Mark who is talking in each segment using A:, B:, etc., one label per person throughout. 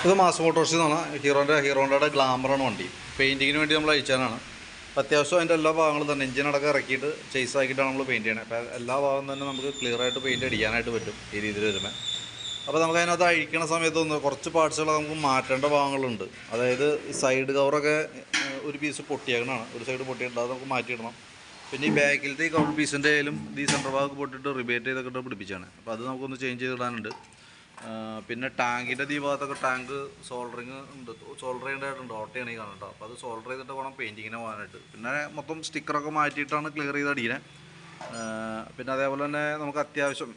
A: ഇത് മാസ് മോട്ടോഴ്സിൽ നിന്നാണ്. ഹീറോയുടെ ഗ്ലാമറാണ് വണ്ടി. പെയിൻറ്റിങ്ങിന് വേണ്ടി നമ്മൾ അയച്ചാലാണ്. അത്യാവശ്യം അതിൻ്റെ എല്ലാ ഭാഗങ്ങളും തന്നെ എഞ്ചിനടക്കം ഇറക്കിയിട്ട് ചേസ് ആക്കിയിട്ടാണ് നമ്മൾ പെയിൻറ്റ് ചെയ്യണത്. അപ്പോൾ എല്ലാ ഭാഗം തന്നെ നമുക്ക് ക്ലിയറായിട്ട് പെയിൻറ്റ് അടിക്കാനായിട്ട് പറ്റും ഈ രീതിയിൽ വരുമ്പോൾ. അപ്പോൾ നമുക്ക് അതിനകത്ത് അഴിക്കണ സമയത്ത് കുറച്ച് പാർട്സുകൾ നമുക്ക് മാറ്റേണ്ട ഭാഗങ്ങളുണ്ട്. അതായത് ഈ സൈഡ് കവറൊക്കെ ഒരു പീസ് പൊട്ടിയേക്കണതാണ്. ഒരു സൈഡ് പൊട്ടിയിട്ടുണ്ട്, അത് നമുക്ക് മാറ്റിയിടണം. പിന്നെ ഈ ബാക്കിലത്തെ ഈ കവർ പീസിൻ്റെ ആയാലും ഈ സെൻറ്റർ ഭാഗം പൊട്ടിയിട്ട് റിബേറ്റ് ചെയ്തൊക്കെ പിടിപ്പിച്ചാണ്. അപ്പോൾ അത് നമുക്കൊന്ന് ചേഞ്ച് ചെയ്തിടാനുണ്ട്. പിന്നെ ടാങ്കിൻ്റെ ഈ ഭാഗത്തൊക്കെ ടാങ്ക് സോൾഡറിങ് ഉണ്ട്, സോൾഡർ ചെയ്യേണ്ടതായിട്ടുണ്ട്. ഓട്ടയാണ് ഈ കാണുന്നുണ്ടോ. അപ്പോൾ അത് സോൾഡർ ചെയ്തിട്ട് വേണം പെയിൻറ്റിങ്ങിന് പോകാനായിട്ട്. പിന്നെ മൊത്തം സ്റ്റിക്കറൊക്കെ മാറ്റിയിട്ടാണ് ക്ലിയർ ചെയ്ത് അടിക്കുന്നത്. പിന്നെ അതേപോലെ തന്നെ നമുക്ക് അത്യാവശ്യം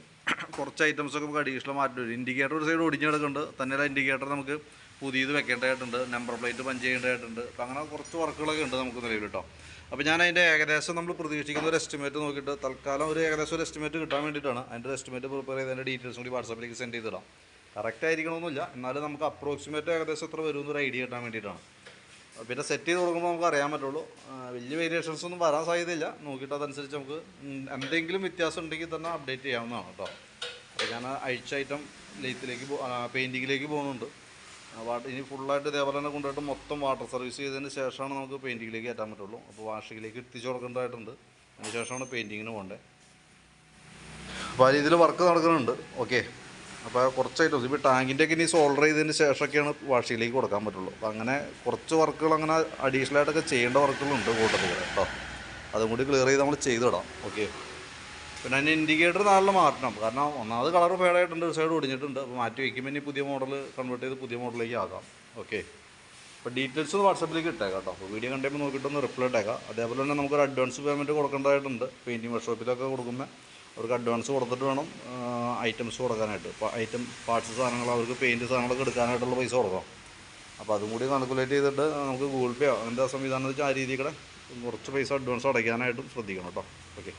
A: കുറച്ച് ഐറ്റംസൊക്കെ നമുക്ക് അഡീഷണൽ മാറ്റി വരും. ഇൻഡിക്കേറ്റർ ഒരു സൈഡ് ഒടിഞ്ഞ് കിടക്കുന്നുണ്ട്. തന്നെയല്ല ഇൻഡിക്കേറ്റർ നമുക്ക് പുതിയത് വെക്കേണ്ടതായിട്ടുണ്ട്, നമ്പർ പ്ലേറ്റ് പഞ്ച് ചെയ്യേണ്ടതായിട്ടുണ്ട്. അപ്പോൾ അങ്ങനെ കുറച്ച് വർക്കുകളൊക്കെ ഉണ്ട് നമുക്ക് നിലവിൽ കേട്ടോ. അപ്പോൾ ഞാൻ അതിൻ്റെ ഏകദേശം നമ്മൾ പ്രതീക്ഷിക്കുന്ന ഒരു എസ്റ്റിമേറ്റ് നോക്കിയിട്ട് തൽക്കാലം ഏകദേശം ഒരു എസ്റ്റിമേറ്റ് കിട്ടാൻ വേണ്ടിയിട്ടാണ് അതിൻ്റെ ഒരു എസ്റ്റിമേറ്റ് പ്രിപ്പയർ ചെയ്ത് അതിൻ്റെ ഡീറ്റെയിൽസും കൂടി വാട്സാപ്പിലേക്ക് സെൻഡ് ചെയ്തിടാം. കറക്റ്റ് ആയിരിക്കണമെന്നില്ല, എന്നാലും നമുക്ക് അപ്രോക്സിമേറ്റ് ഏകദേശം എത്ര വരുമെന്നൊരു ഐഡിയ കിട്ടാൻ വേണ്ടിയിട്ടാണ്. പിന്നെ സെറ്റ് ചെയ്ത് കൊടുക്കുമ്പോൾ നമുക്ക് അറിയാൻ പറ്റുള്ളൂ. വലിയ വേരിയേഷൻസ് ഒന്നും വരാൻ സാധ്യതയില്ല. നോക്കിയിട്ട് അതനുസരിച്ച് നമുക്ക് എന്തെങ്കിലും വ്യത്യാസം ഉണ്ടെങ്കിൽ തന്നെ അപ്ഡേറ്റ് ചെയ്യാവുന്നതാണ് കേട്ടോ. അപ്പോൾ ഞാൻ അഴിച്ച ഐറ്റം ലെയ്ത്തിലേക്ക് പെയിൻറ്റിങ്ങിലേക്ക് പോകുന്നുണ്ട്. ഇനി ഫുള്ളായിട്ട് ഇതേപോലെ തന്നെ കൊണ്ടുപോയിട്ട് മൊത്തം വാട്ടർ സർവീസ് ചെയ്തതിന് ശേഷമാണ് നമുക്ക് പെയിൻറ്റിങ്ങിലേക്ക് കയറ്റാൻ പറ്റുള്ളൂ. അപ്പോൾ വാഷിങ്ങിലേക്ക് എത്തിച്ചു കൊടുക്കേണ്ടതായിട്ടുണ്ട്. അതിന് ശേഷമാണ് പെയിൻറ്റിങ്ങിന് പോകേണ്ടത്. അപ്പോൾ ആ രീതിയിൽ വർക്ക് നടക്കുന്നുണ്ട്. ഓക്കെ, അപ്പോൾ കുറച്ച് ഐറ്റംസ് ഇപ്പോൾ ടാങ്കിൻ്റെയൊക്കെ ഇനി സോൾഡർ ചെയ്തതിന് ശേഷമൊക്കെയാണ് വാഷിങ്ങിലേക്ക് കൊടുക്കാൻ പറ്റുള്ളൂ. അപ്പോൾ അങ്ങനെ കുറച്ച് വർക്കുകൾ അങ്ങനെ അഡീഷണലായിട്ടൊക്കെ ചെയ്യേണ്ട വർക്കുകളുണ്ട് കൂട്ടത്തിൽ കേട്ടോ. അതും കൂടി ക്ലിയർ ചെയ്ത് നമ്മൾ ചെയ്തിടാം. ഓക്കെ, പിന്നെ അതിന് ഇൻഡിക്കേറ്റർ നാളെ മാറ്റണം. കാരണം ഒന്നാമത് കളർ ഫേഡായിട്ടുണ്ട്, ഒരു സൈഡ് ഒടിഞ്ഞിട്ടുണ്ട്. അപ്പോൾ മാറ്റി വയ്ക്കുമ്പോൾ ഇനി പുതിയ മോഡൽ കൺവേർട്ട് ചെയ്ത് പുതിയ മോഡലിലേക്ക് ആകാം. ഓക്കെ, അപ്പോൾ ഡീറ്റെയിൽസ് ഒന്ന് വാട്സാപ്പിലേക്ക് ഇട്ടേക്കാം കേട്ടോ. അപ്പോൾ വീഡിയോ കണ്ടുമ്പോൾ നോക്കിയിട്ടൊന്ന് റിപ്ലൈ ഇട്ടേക്കാം. അതേപോലെ തന്നെ നമുക്കൊരു അഡ്വാൻസ് പേയ്മെൻറ്റ് കൊടുക്കേണ്ടതായിട്ടുണ്ട്. പെയിൻറ്റിങ് വർക്ക്ഷോപ്പിലൊക്കെ കൊടുക്കുമ്പോൾ അവർക്ക് അഡ്വാൻസ് കൊടുത്തിട്ട് വേണം ഐറ്റംസ് കൊടുക്കാനായിട്ട്. ഇപ്പോൾ പാർട്സ് സാധനങ്ങൾ അവർക്ക് പെയിൻറ്റ് സാധനങ്ങളൊക്കെ എടുക്കാനായിട്ടുള്ള പൈസ കൊടുക്കണം. അപ്പോൾ അതും കൂടി കാൽക്കുലേറ്റ് ചെയ്തിട്ട് നമുക്ക് ഗൂഗിൾ പേ എന്താ സംവിധാനം വെച്ചാൽ ആ രീതിയിൽ കുറച്ച് പൈസ അഡ്വാൻസ് അടയ്ക്കാനായിട്ടും ശ്രദ്ധിക്കണം കേട്ടോ. ഓക്കെ.